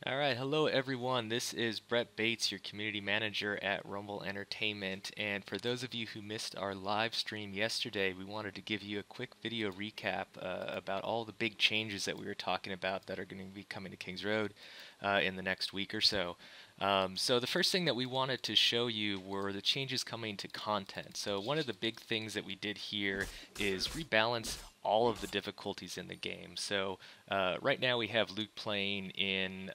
All right, hello everyone. This is Brett Bates, your community manager at Rumble Entertainment. And for those of you who missed our live stream yesterday, we wanted to give you a quick video recap about all the big changes that we were talking about that are going to be coming to Kings Road in the next week or so. So the first thing that we wanted to show you were the changes coming to content. So one of the big things that we did here is rebalance all of the difficulties in the game. So right now we have Luke playing in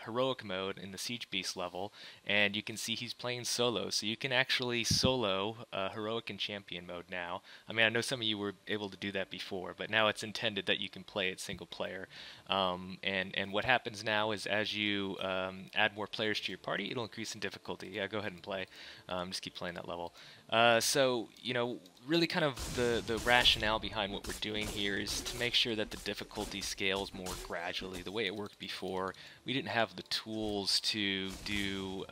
heroic mode in the Siege Beast level, and you can see he's playing solo. So you can actually solo heroic and champion mode now. I mean, I know some of you were able to do that before, but now it's intended that you can play it single player. And what happens now is as you add more players to your party, it'll increase in difficulty. Yeah, go ahead and play. Just keep playing that level. So, really kind of the rationale behind what we're doing here is to make sure that the difficulty scales more gradually. The way it worked before, we didn't have the tools to do,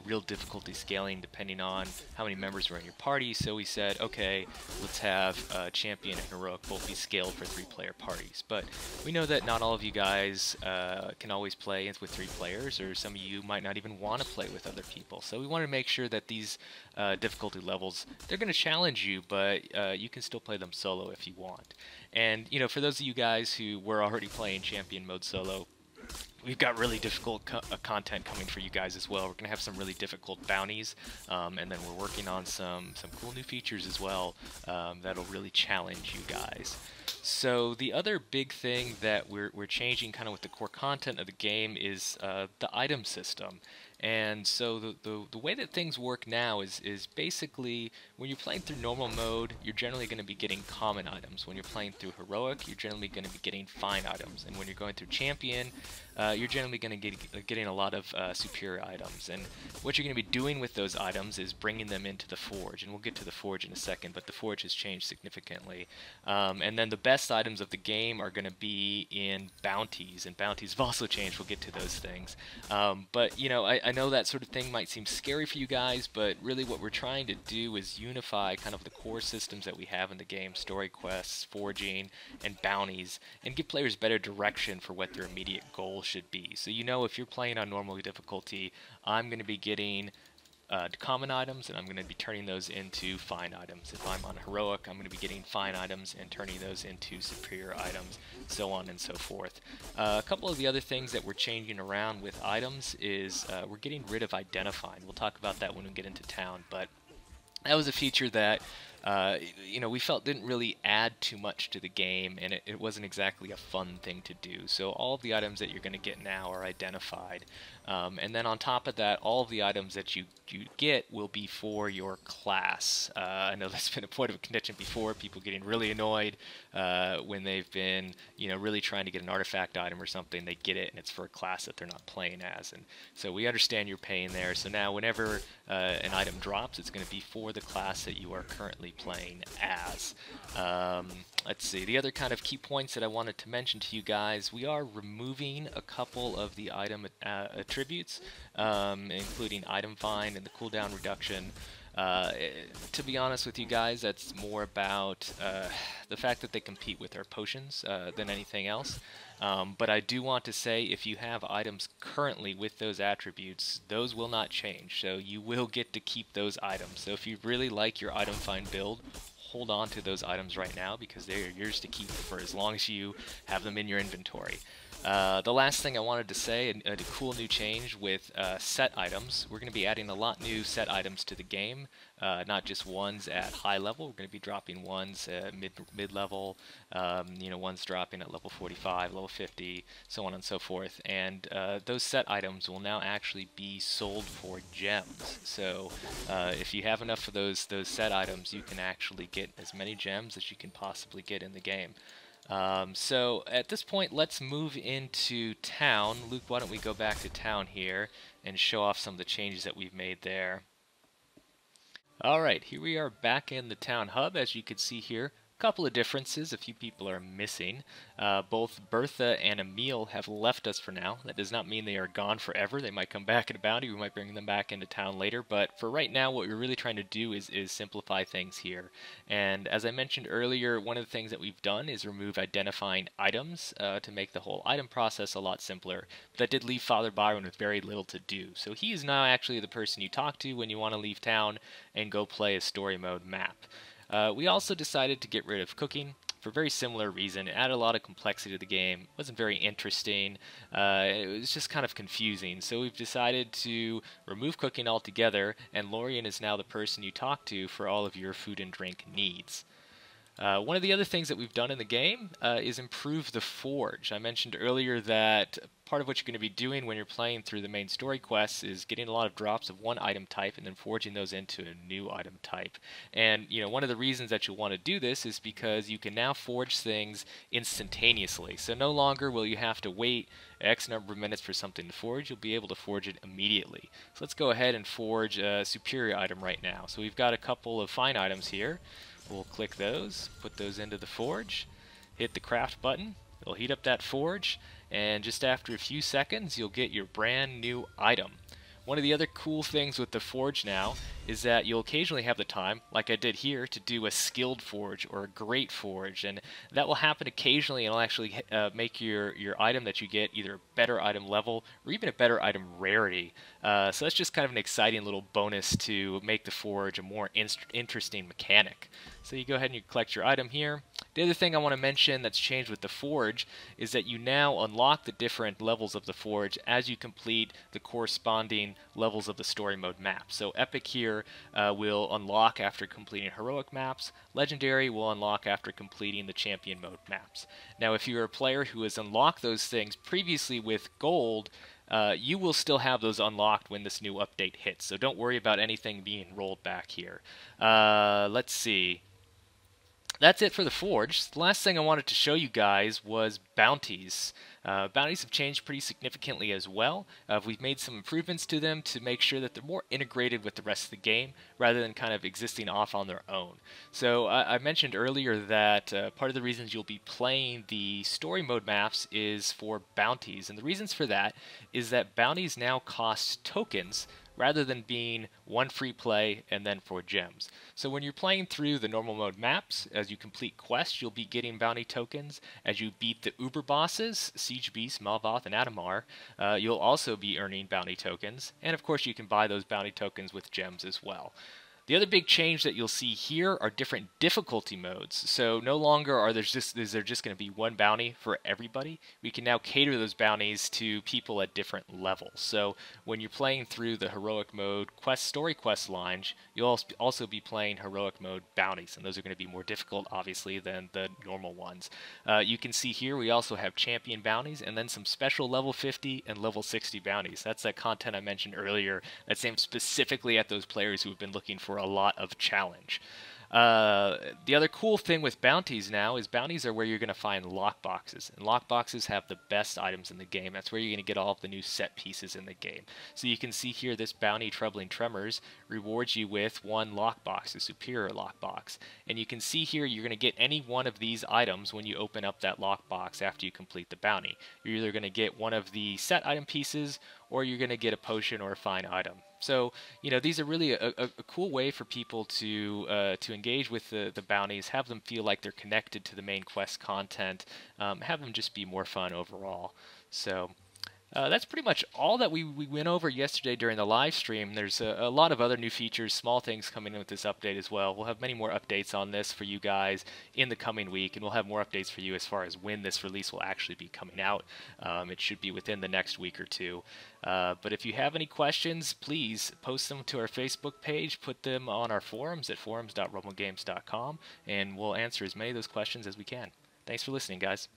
real difficulty scaling depending on how many members were in your party. So we said, okay, let's have Champion and Heroic both be scaled for 3-player parties. But we know that not all of you guys can always play with 3 players, or some of you might not even want to play with other people. So we wanted to make sure that these difficulty levels, they're going to challenge you, but you can still play them solo if you want. And, for those of you guys who were already playing Champion mode solo, we've got really difficult content coming for you guys as well. We're going to have some really difficult bounties, and then we're working on some cool new features as well that'll really challenge you guys. So the other big thing that we're changing kind of with the core content of the game is the item system. And so the way that things work now is basically when you're playing through normal mode, you're generally going to be getting common items. When you're playing through heroic, you're generally going to be getting fine items. And when you're going through champion, you're generally going to getting a lot of superior items. And what you're going to be doing with those items is bringing them into the forge. And we'll get to the forge in a second, but the forge has changed significantly. And then the best items of the game are going to be in bounties, and bounties have also changed. We'll get to those things. But I know that sort of thing might seem scary for you guys, but really what we're trying to do is unify kind of the core systems that we have in the game: story quests, forging, and bounties, and give players better direction for what their immediate goals should be. So if you're playing on normal difficulty, I'm going to be getting common items, and I'm going to be turning those into fine items. If I'm on heroic, I'm going to be getting fine items and turning those into superior items, so on and so forth. A couple of the other things that we're changing around with items is we're getting rid of identifying. We'll talk about that when we get into town, but that was a feature that we felt didn't really add too much to the game, and it wasn't exactly a fun thing to do. So all of the items that you're going to get now are identified. And then on top of that, all of the items that you get will be for your class. I know that's been a point of contention before, people getting really annoyed when they've been really trying to get an artifact item or something. They get it and it's for a class that they're not playing as. And so we understand your pain there. So now whenever an item drops, it's going to be for the class that you are currently playing as. Let's see, the other kind of key points that I wanted to mention to you guys: we are removing a couple of the item attributes, including item find and the cooldown reduction. To be honest with you guys, that's more about the fact that they compete with our potions than anything else. But I do want to say, if you have items currently with those attributes, those will not change. So you will get to keep those items. So if you really like your item find build, hold on to those items right now, because they are yours to keep for as long as you have them in your inventory. The last thing I wanted to say, a cool new change with set items. We're going to be adding a lot new set items to the game, not just ones at high level. We're going to be dropping ones at mid level, ones dropping at level 45, level 50, so on and so forth. And those set items will now actually be sold for gems. So if you have enough of those set items, you can actually get as many gems as you can possibly get in the game. So at this point, let's move into town. Luke, why don't we go back to town here and show off some of the changes that we've made there. Alright, here we are back in the town hub. As you can see here, Couple of differences, a few people are missing. Both Bertha and Emil have left us for now. That does not mean they are gone forever. They might come back in a bounty. We might bring them back into town later. But for right now, what we're really trying to do is simplify things here. And as I mentioned earlier, one of the things that we've done is remove identifying items to make the whole item process a lot simpler. But that did leave Father Byron with very little to do. So he is now actually the person you talk to when you want to leave town and go play a story mode map. We also decided to get rid of cooking for a very similar reason. It added a lot of complexity to the game. It wasn't very interesting. It was just kind of confusing. So we've decided to remove cooking altogether, and Lorian is now the person you talk to for all of your food and drink needs. One of the other things that we've done in the game is improve the forge. I mentioned earlier that part of what you're going to be doing when you're playing through the main story quests is getting a lot of drops of one item type and then forging those into a new item type. And one of the reasons that you'll want to do this is because you can now forge things instantaneously. So no longer will you have to wait X number of minutes for something to forge. You'll be able to forge it immediately. So let's go ahead and forge a superior item right now. So we've got a couple of fine items here. We'll click those, put those into the forge, hit the craft button, it'll heat up that forge, and just after a few seconds you'll get your brand new item. One of the other cool things with the forge now is that you'll occasionally have the time, like I did here, to do a skilled forge or a great forge, and that will happen occasionally, and it'll actually make your item that you get either a better item level or even a better item rarity. So that's just kind of an exciting little bonus to make the forge a more interesting mechanic. So you go ahead and you collect your item here. The other thing I want to mention that's changed with the forge is that you now unlock the different levels of the forge as you complete the corresponding levels of the story mode map. So epic here will unlock after completing heroic maps. Legendary will unlock after completing the champion mode maps. Now if you're a player who has unlocked those things previously with gold, you will still have those unlocked when this new update hits. So don't worry about anything being rolled back here. Let's see. That's it for the forge. The last thing I wanted to show you guys was bounties. Bounties have changed pretty significantly as well. We've made some improvements to them to make sure that they're more integrated with the rest of the game rather than kind of existing off on their own. So I mentioned earlier that part of the reasons you'll be playing the story mode maps is for bounties, and the reasons for that is that bounties now cost tokens rather than being one free play and then 4 gems. So when you're playing through the normal mode maps, as you complete quests, you'll be getting bounty tokens. As you beat the Uber bosses, Siege Beast, Malvoth, and Adamar, you'll also be earning bounty tokens. And of course you can buy those bounty tokens with gems as well. The other big change that you'll see here are different difficulty modes. So no longer is there just going to be one bounty for everybody. We can now cater those bounties to people at different levels. So when you're playing through the heroic mode story quest lines, you'll also be playing heroic mode bounties, and those are going to be more difficult, obviously, than the normal ones. You can see here we also have champion bounties, and then some special level 50 and level 60 bounties. That's that content I mentioned earlier that's aimed specifically at those players who have been looking for a lot of challenge. The other cool thing with bounties now is bounties are where you're going to find lockboxes, and lockboxes have the best items in the game. That's where you're going to get all of the new set pieces in the game. So you can see here this bounty Troubling Tremors rewards you with one lockbox, a superior lockbox, and you can see here you're going to get any one of these items when you open up that lockbox after you complete the bounty. You're either going to get one of the set item pieces or you're going to get a potion or a fine item. So, these are really a cool way for people to engage with the bounties, have them feel like they're connected to the main quest content, have them just be more fun overall. So that's pretty much all that we went over yesterday during the live stream. There's a lot of other new features, small things coming in with this update as well. We'll have many more updates on this for you guys in the coming week, and we'll have more updates for you as far as when this release will actually be coming out. It should be within the next week or two. But if you have any questions, please post them to our Facebook page, put them on our forums at forums.rumblegames.com, and we'll answer as many of those questions as we can. Thanks for listening, guys.